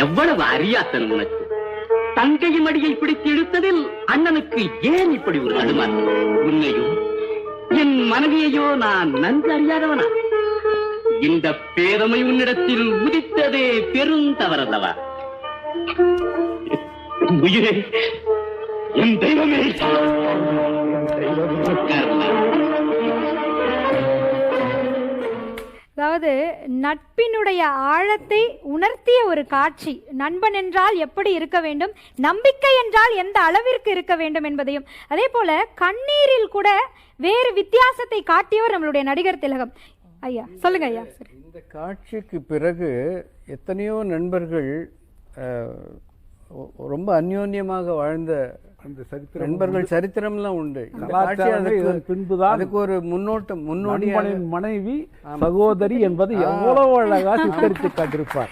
எவ்வளவு அறியாத்தனம் உனக்கு! தங்கையின் அடியை பிடித்து இழுத்ததில் அண்ணனுக்கு ஏன் இப்படி ஒரு தடுமாற்றம்? உன்னையும் என் மனைவியையோ நான் நன்கு அறியாதவனா? இந்த பேதமை உன்னிடத்தில் உதித்ததே பெருந்தவறல்லவா? உயிரே, என் தெய்வமே! அதாவது நட்பினுடைய ஆழத்தை உணர்த்திய ஒரு காட்சி. நண்பன் என்றால் எப்படி இருக்க வேண்டும், நம்பிக்கை என்றால் எந்த அளவிற்கு இருக்க வேண்டும் என்பதையும், அதே போல கண்ணீரில் கூட வேறு வித்தியாசத்தை காட்டியவர் நம்மளுடைய நடிகர் திலகம். ஐயா சொல்லுங்க ஐயா. இந்த காட்சிக்கு பிறகு எத்தனையோ நண்பர்கள் ரொம்ப அந்யோன்யமாக வாழ்ந்த அந்த சரித்திரம் நண்பர்கள் சரித்திரம்லாம் உண்டு. பின்புதான் அதுக்கு ஒரு முன்னோடியான மனைவி சகோதரி என்பதை எவ்வளவு அழகாக சித்தரித்து காட்டிருப்பார்.